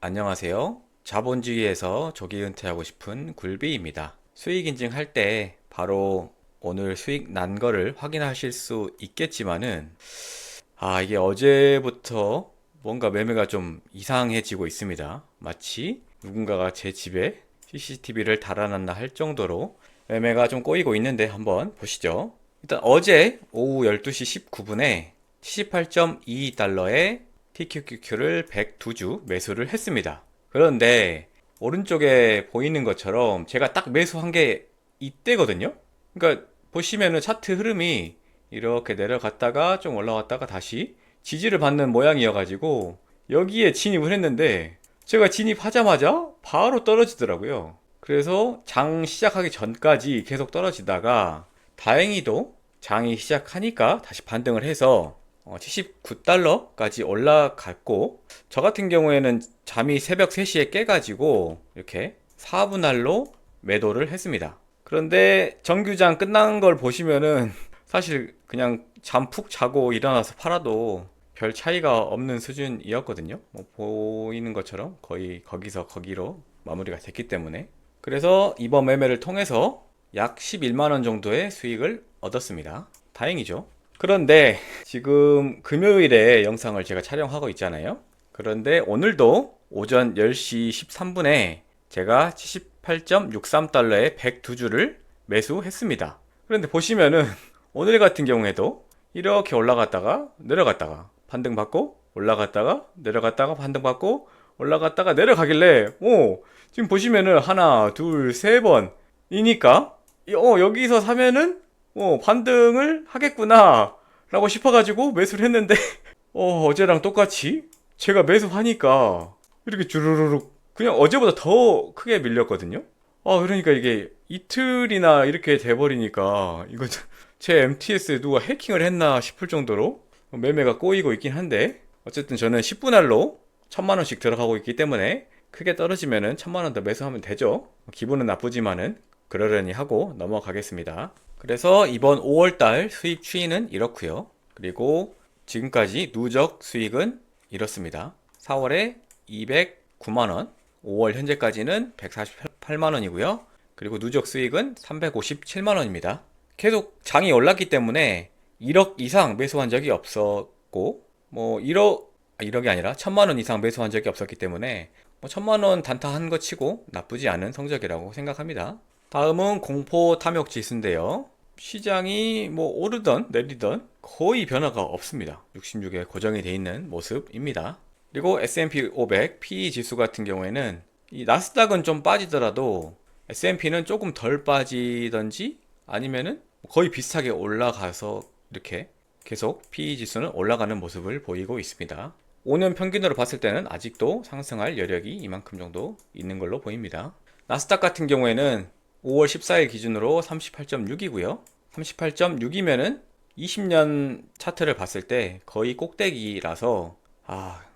안녕하세요. 자본주의에서 조기 은퇴하고 싶은 굴비입니다. 수익 인증할 때 바로 오늘 수익 난 거를 확인하실 수 있겠지만은 이게 어제부터 뭔가 매매가 좀 이상해지고 있습니다. 마치 누군가가 제 집에 CCTV를 달아놨나 할 정도로 매매가 좀 꼬이고 있는데 한번 보시죠. 일단 어제 오후 12시 19분에 78.22달러에 TQQQ를 102주 매수를 했습니다. 그런데 오른쪽에 보이는 것처럼 제가 딱 매수한 게 이때거든요. 그러니까 보시면은 차트 흐름이 이렇게 내려갔다가 좀 올라왔다가 다시 지지를 받는 모양이어가지고 여기에 진입을 했는데 제가 진입하자마자 바로 떨어지더라고요. 그래서 장 시작하기 전까지 계속 떨어지다가 다행히도 장이 시작하니까 다시 반등을 해서 79달러까지 올라갔고, 저 같은 경우에는 잠이 새벽 3시에 깨가지고 이렇게 4분할로 매도를 했습니다. 그런데 정규장 끝난 걸 보시면은 사실 그냥 잠 푹 자고 일어나서 팔아도 별 차이가 없는 수준이었거든요. 뭐 보이는 것처럼 거의 거기서 거기로 마무리가 됐기 때문에. 그래서 이번 매매를 통해서 약 11만 원 정도의 수익을 얻었습니다. 다행이죠. 그런데 지금 금요일에 영상을 제가 촬영하고 있잖아요. 그런데 오늘도 오전 10시 13분에 제가 78.63달러에 102주를 매수했습니다. 그런데 보시면은 오늘 같은 경우에도 이렇게 올라갔다가 내려갔다가 반등받고 올라갔다가 내려갔다가 반등받고 올라갔다가 내려가길래 지금 보시면은 하나 둘 세 번이니까 여기서 사면은 반등을 하겠구나 라고 싶어가지고 매수를 했는데 어제랑 똑같이 제가 매수하니까 이렇게 주르르륵 그냥 어제보다 더 크게 밀렸거든요. 그러니까 이게 이틀이나 이렇게 돼버리니까 이거 제 MTS에 누가 해킹을 했나 싶을 정도로 매매가 꼬이고 있긴 한데, 어쨌든 저는 10분할로 1000만원씩 들어가고 있기 때문에 크게 떨어지면은 1000만원 더 매수하면 되죠. 기분은 나쁘지만은 그러려니 하고 넘어가겠습니다. 그래서 이번 5월달 수익 추이는 이렇고요. 그리고 지금까지 누적 수익은 이렇습니다. 4월에 209만원, 5월 현재까지는 148만원이고요. 그리고 누적 수익은 357만원입니다. 계속 장이 올랐기 때문에 1억 이상 매수한 적이 없었고, 뭐 1억이 아니라 1000만원 이상 매수한 적이 없었기 때문에 뭐 1000만원 단타한 거 치고 나쁘지 않은 성적이라고 생각합니다. 다음은 공포 탐욕 지수인데요. 시장이 뭐 오르던 내리던 거의 변화가 없습니다. 66에 고정이 되어 있는 모습입니다. 그리고 S&P 500 PE 지수 같은 경우에는 이 나스닥은 좀 빠지더라도 S&P는 조금 덜 빠지던지 아니면은 거의 비슷하게 올라가서 이렇게 계속 PE 지수는 올라가는 모습을 보이고 있습니다. 5년 평균으로 봤을 때는 아직도 상승할 여력이 이만큼 정도 있는 걸로 보입니다. 나스닥 같은 경우에는 5월 14일 기준으로 38.6이고요. 38.6이면은 20년 차트를 봤을 때 거의 꼭대기라서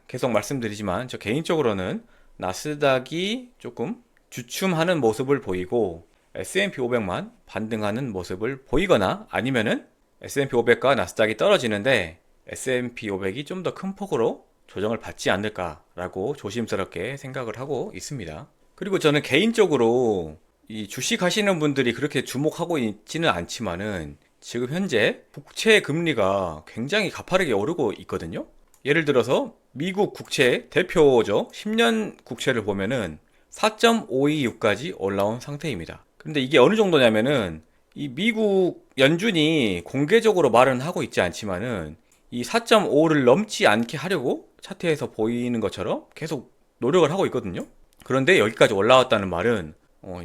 계속 말씀드리지만 저 개인적으로는 나스닥이 조금 주춤하는 모습을 보이고 S&P 500만 반등하는 모습을 보이거나 아니면은 S&P 500과 나스닥이 떨어지는데 S&P 500이 좀 더 큰 폭으로 조정을 받지 않을까라고 조심스럽게 생각을 하고 있습니다. 그리고 저는 개인적으로 이 주식 하시는 분들이 그렇게 주목하고 있지는 않지만은 지금 현재 국채 금리가 굉장히 가파르게 오르고 있거든요. 예를 들어서 미국 국채 대표죠. 10년 국채를 보면은 4.526까지 올라온 상태입니다. 근데 이게 어느 정도냐면은 이 미국 연준이 공개적으로 말은 하고 있지 않지만은 이 4.5를 넘지 않게 하려고 차트에서 보이는 것처럼 계속 노력을 하고 있거든요. 그런데 여기까지 올라왔다는 말은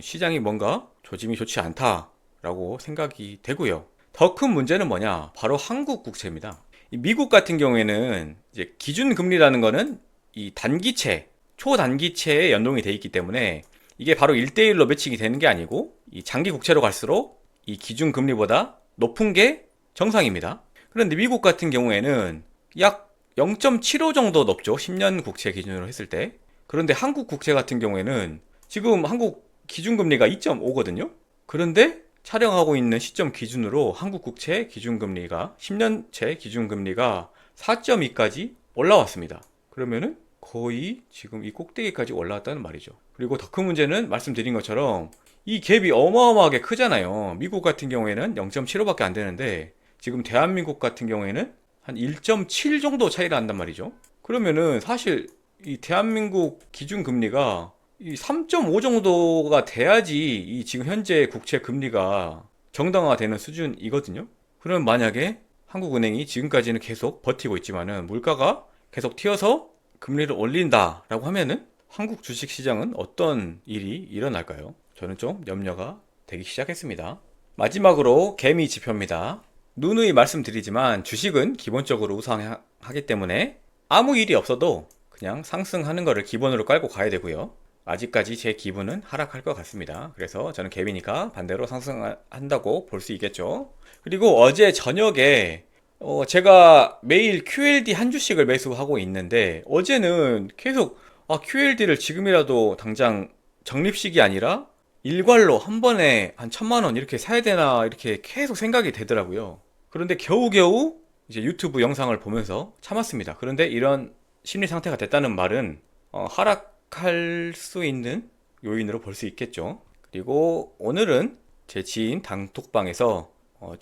시장이 뭔가 조짐이 좋지 않다라고 생각이 되고요. 더 큰 문제는 뭐냐? 바로 한국 국채입니다. 이 미국 같은 경우에는 이제 기준 금리라는 거는 이 단기채, 초단기채에 연동이 돼 있기 때문에 이게 바로 1대1로 매칭이 되는 게 아니고 이 장기 국채로 갈수록 이 기준 금리보다 높은 게 정상입니다. 그런데 미국 같은 경우에는 약 0.75 정도 높죠. 10년 국채 기준으로 했을 때. 그런데 한국 국채 같은 경우에는 지금 한국 기준금리가 2.5거든요. 그런데 촬영하고 있는 시점 기준으로 한국 국채 기준금리가 10년채 기준금리가 4.2까지 올라왔습니다. 그러면은 거의 지금 이 꼭대기까지 올라왔다는 말이죠. 그리고 더 큰 문제는 말씀드린 것처럼 이 갭이 어마어마하게 크잖아요. 미국 같은 경우에는 0.75밖에 안 되는데 지금 대한민국 같은 경우에는 한 1.7 정도 차이가 난단 말이죠. 그러면은 사실 이 대한민국 기준금리가 이 3.5 정도가 돼야지 이 지금 현재 국채 금리가 정당화되는 수준이거든요. 그러면 만약에 한국은행이 지금까지는 계속 버티고 있지만은 물가가 계속 튀어서 금리를 올린다라고 하면은 한국 주식시장은 어떤 일이 일어날까요? 저는 좀 염려가 되기 시작했습니다. 마지막으로 개미 지표입니다. 누누이 말씀드리지만 주식은 기본적으로 우상하기 때문에 아무 일이 없어도 그냥 상승하는 거를 기본으로 깔고 가야 되고요. 아직까지 제 기분은 하락할 것 같습니다. 그래서 저는 개미니까 반대로 상승한다고 볼 수 있겠죠. 그리고 어제 저녁에 제가 매일 QLD 한 주씩을 매수하고 있는데 어제는 계속 QLD를 지금이라도 당장 적립식이 아니라 일괄로 한 번에 한 1,000만 원 이렇게 사야 되나 이렇게 계속 생각이 되더라고요. 그런데 겨우겨우 이제 유튜브 영상을 보면서 참았습니다. 그런데 이런 심리 상태가 됐다는 말은 하락할 수 있는 요인으로 볼 수 있겠죠. 그리고 오늘은 제 지인 단톡방에서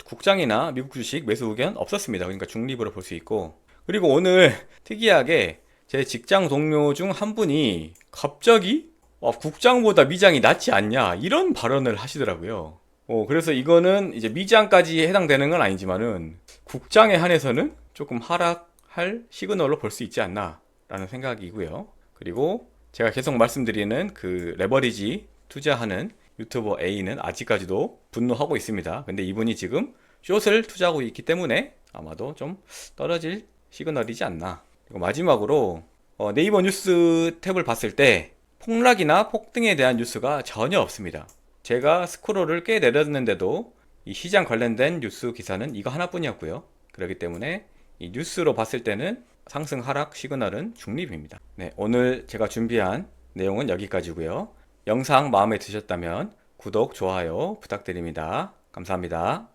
국장이나 미국 주식 매수 의견 없었습니다. 그러니까 중립으로 볼 수 있고, 그리고 오늘 특이하게 제 직장 동료 중 한 분이 갑자기 국장보다 미장이 낫지 않냐 이런 발언을 하시더라고요. 그래서 이거는 이제 미장까지 해당되는 건 아니지만은 국장에 한해서는 조금 하락할 시그널로 볼 수 있지 않나 라는 생각이고요. 그리고 제가 계속 말씀드리는 그 레버리지 투자하는 유튜버 A는 아직까지도 분노하고 있습니다. 근데 이분이 지금 숏을 투자하고 있기 때문에 아마도 좀 떨어질 시그널이지 않나. 그리고 마지막으로 네이버 뉴스 탭을 봤을 때 폭락이나 폭등에 대한 뉴스가 전혀 없습니다. 제가 스크롤을 꽤 내렸는데도 이 시장 관련된 뉴스 기사는 이거 하나뿐이었고요. 그렇기 때문에 이 뉴스로 봤을 때는 상승 하락 시그널은 중립입니다. 네, 오늘 제가 준비한 내용은 여기까지고요. 영상 마음에 드셨다면 구독, 좋아요 부탁드립니다. 감사합니다.